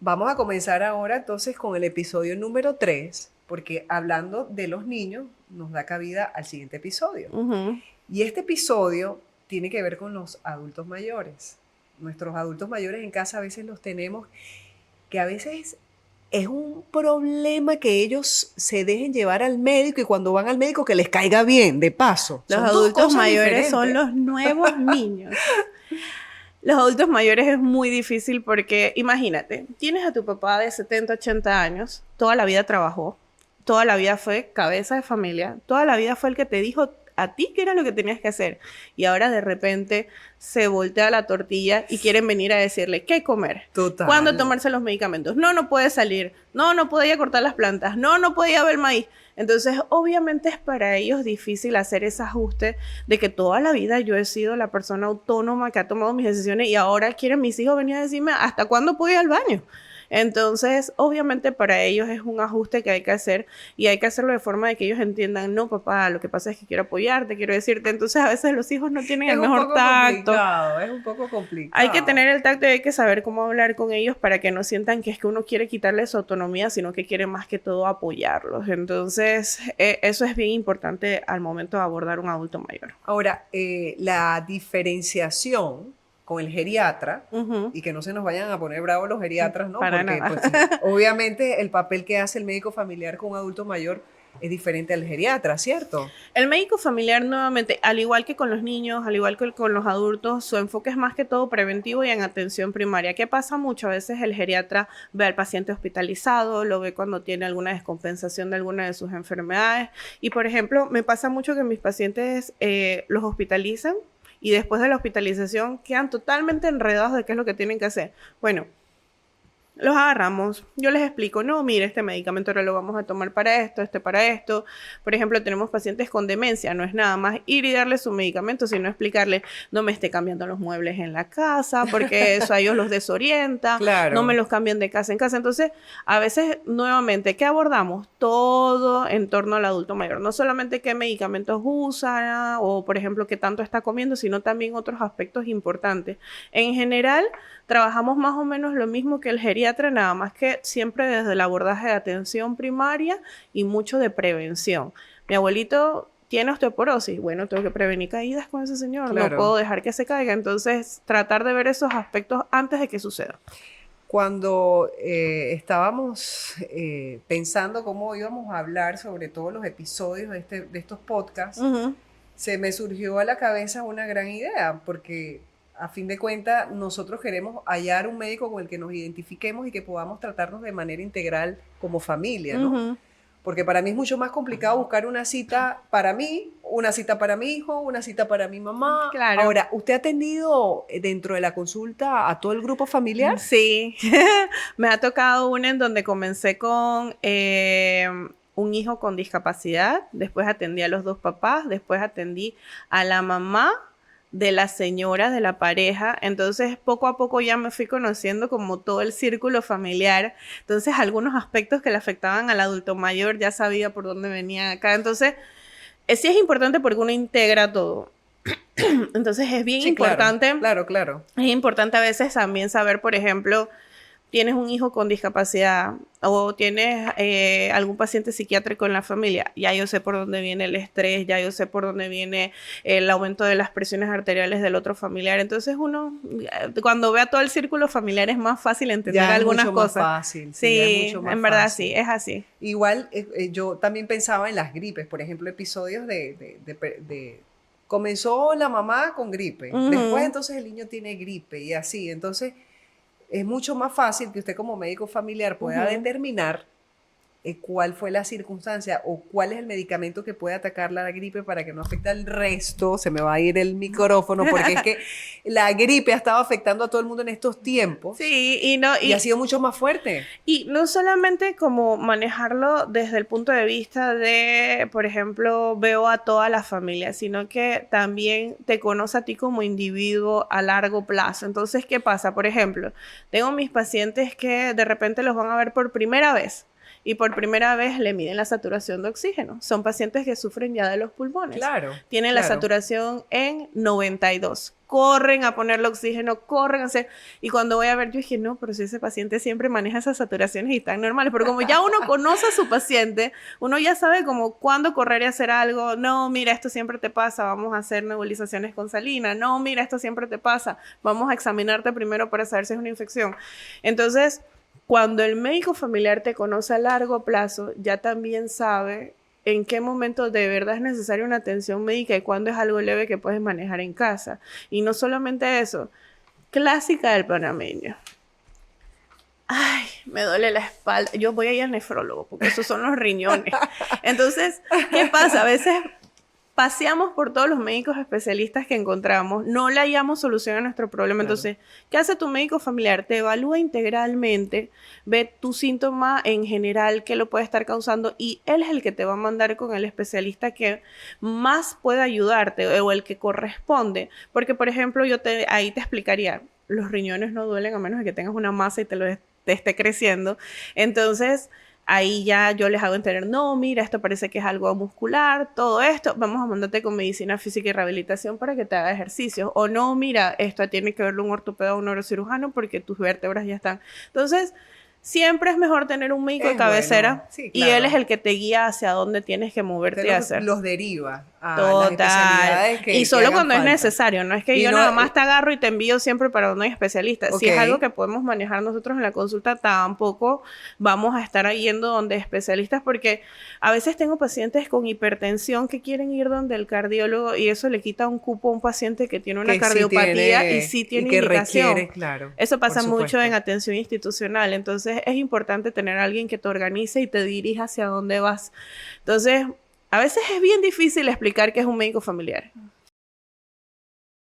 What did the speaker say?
Vamos a comenzar ahora entonces con el episodio número 3, porque hablando de los niños nos da cabida al siguiente episodio. Ujú. Y este episodio tiene que ver con los adultos mayores. Nuestros adultos mayores en casa a veces los tenemos, que a veces es un problema que ellos se dejen llevar al médico y cuando van al médico que les caiga bien, de paso. Los Son dos adultos cosas mayores son diferentes. los nuevos niños. Los adultos mayores es muy difícil porque, imagínate, tienes a tu papá de 70, 80 años, toda la vida trabajó, toda la vida fue cabeza de familia, toda la vida fue el que te dijo a ti qué era lo que tenías que hacer. Y ahora de repente se voltea la tortilla y quieren venir a decirle qué comer, cuándo Total. tomarse los medicamentos. No, no puede salir. No, no podía cortar las plantas. No, no podía ver maíz. Entonces, obviamente es para ellos difícil hacer ese ajuste de que toda la vida yo he sido la persona autónoma que ha tomado mis decisiones y ahora quieren mis hijos venir a decirme hasta cuándo puedo ir al baño. Entonces, obviamente para ellos es un ajuste que hay que hacer y hay que hacerlo de forma de que ellos entiendan, no, papá, lo que pasa es que quiero apoyarte, quiero decirte. Entonces, a veces los hijos no tienen Es el un mejor poco tacto. complicado, es un poco Hay que complicado. tener el tacto y hay que saber cómo hablar con ellos para que no sientan que es que uno quiere quitarles su autonomía, sino que quiere más que todo apoyarlos. Entonces, eso es bien importante al momento de abordar un adulto mayor. Ahora, la diferenciación con el geriatra, Ujú. y que no se nos vayan a poner bravos los geriatras, ¿no? Para Porque, nada. pues, obviamente el papel que hace el médico familiar con un adulto mayor es diferente al geriatra, ¿cierto? El médico familiar nuevamente, al igual que con los niños, al igual que con los adultos, su enfoque es más que todo preventivo y en atención primaria. ¿Qué pasa mucho? A veces el geriatra ve al paciente hospitalizado, lo ve cuando tiene alguna descompensación de alguna de sus enfermedades. Y por ejemplo, me pasa mucho que mis pacientes los hospitalizan y después de la hospitalización quedan totalmente enredados de qué es lo que tienen que hacer. Bueno, los agarramos, yo les explico, no, mire, este medicamento ahora lo vamos a tomar para esto, este para esto. Por ejemplo, tenemos pacientes con demencia, no es nada más ir y darle su medicamento, sino explicarle, no me esté cambiando los muebles en la casa, porque eso a ellos los desorienta, no me Claro. los cambian de casa en casa. Entonces, a veces, nuevamente, ¿qué abordamos? Todo en torno al adulto mayor, no solamente qué medicamentos usa o, por ejemplo, qué tanto está comiendo, sino también otros aspectos importantes. En general, trabajamos más o menos lo mismo que el geriatra, nada más que siempre desde el abordaje de atención primaria y mucho de prevención. Mi abuelito tiene osteoporosis, bueno, tengo que prevenir caídas con ese señor, no puedo Claro. dejar que se caiga, entonces tratar de ver esos aspectos antes de que suceda. Cuando estábamos pensando cómo íbamos a hablar sobre todos los episodios de estos podcasts, Ujú. se me surgió a la cabeza una gran idea, porque a fin de cuentas nosotros queremos hallar un médico con el que nos identifiquemos y que podamos tratarnos de manera integral como familia, ¿no? Ujú. Porque para mí es mucho más complicado buscar una cita para mí, una cita para mi hijo, una cita para mi mamá. Claro. Ahora, ¿usted ha atendido dentro de la consulta a todo el grupo familiar? Sí, me ha tocado una en donde comencé con un hijo con discapacidad, después atendí a los dos papás, después atendí a la mamá de la señora de la pareja, entonces poco a poco ya me fui conociendo como todo el círculo familiar, entonces algunos aspectos que le afectaban al adulto mayor ya sabía por dónde venía acá, entonces sí es importante porque uno integra todo, entonces es bien Sí, claro, importante. claro, claro. Es importante a veces también saber, por ejemplo, tienes un hijo con discapacidad o tienes algún paciente psiquiátrico en la familia, ya yo sé por dónde viene el estrés, ya yo sé por dónde viene el aumento de las presiones arteriales del otro familiar. Entonces uno, cuando ve a todo el círculo familiar es más fácil entender Ya es algunas mucho más cosas. fácil, sí, ya es Sí, mucho más en verdad sí, fácil. es así. Igual yo también pensaba en las gripes, por ejemplo, episodios comenzó la mamá con gripe, después Ujú. entonces el niño tiene gripe y así, entonces es mucho más fácil que usted como médico familiar pueda Ujú. determinar cuál fue la circunstancia o cuál es el medicamento que puede atacar la gripe para que no afecte al resto. Se me va a ir el micrófono porque es que la gripe ha estado afectando a todo el mundo en estos tiempos Sí, y no, y ha sido mucho más fuerte. y no solamente como manejarlo desde el punto de vista de, por ejemplo, veo a toda la familia, sino que también te conoce a ti como individuo a largo plazo. Entonces, ¿qué pasa? Por ejemplo, tengo mis pacientes que de repente los van a ver por primera vez. y por primera vez le miden la saturación de oxígeno. Son pacientes que sufren ya de los pulmones. Claro. Tienen la saturación en 92. Corren a ponerle oxígeno, corren a hacer... Y cuando voy a ver, yo dije, no, pero si ese paciente siempre maneja esas saturaciones y están normales. Pero como ya uno conoce a su paciente, uno ya sabe como cuándo correr y hacer algo. No, mira, esto siempre te pasa, vamos a hacer nebulizaciones con salina. No, mira, esto siempre te pasa, vamos a examinarte primero para saber si es una infección. Entonces, cuando el médico familiar te conoce a largo plazo, ya también sabe en qué momento de verdad es necesaria una atención médica y cuándo es algo leve que puedes manejar en casa. Y no solamente eso, clásica del panameño. Ay, me duele la espalda. Yo voy a ir al nefrólogo porque esos son los riñones. Entonces, ¿qué pasa? A veces paseamos por todos los médicos especialistas que encontramos, no le hallamos solución a nuestro problema. Claro. Entonces, ¿qué hace tu médico familiar? Te evalúa integralmente, ve tu síntoma en general que lo puede estar causando y él es el que te va a mandar con el especialista que más puede ayudarte o el que corresponde. Porque, por ejemplo, ahí te explicaría, los riñones no duelen a menos de que tengas una masa y te esté creciendo. Entonces, ahí ya yo les hago entender, no, mira, esto parece que es algo muscular, todo esto, vamos a mandarte con medicina física y rehabilitación para que te haga ejercicios. O no, mira, esto tiene que verlo un ortopeda o un neurocirujano porque tus vértebras ya están. Entonces, siempre es mejor tener un médico de cabecera, bueno. Sí, y claro. él es el que te guía hacia dónde tienes que moverte y hacer. Los deriva a las Total. especialidades que Y solo hagan cuando es falta. necesario, no es que Y yo no- nada más te agarro y te envío siempre para donde hay especialistas. Si es Ok. algo que podemos manejar nosotros en la consulta, tampoco vamos a estar yendo donde especialistas, porque a veces tengo pacientes con hipertensión que quieren ir donde el cardiólogo y eso le quita un cupo a un paciente que tiene una Que sí cardiopatía tiene- y sí tiene que indicación. requiere, claro, Eso pasa por mucho supuesto. en atención institucional, entonces es importante tener a alguien que te organice y te dirija hacia dónde vas. Entonces, a veces es bien difícil explicar qué es un médico familiar.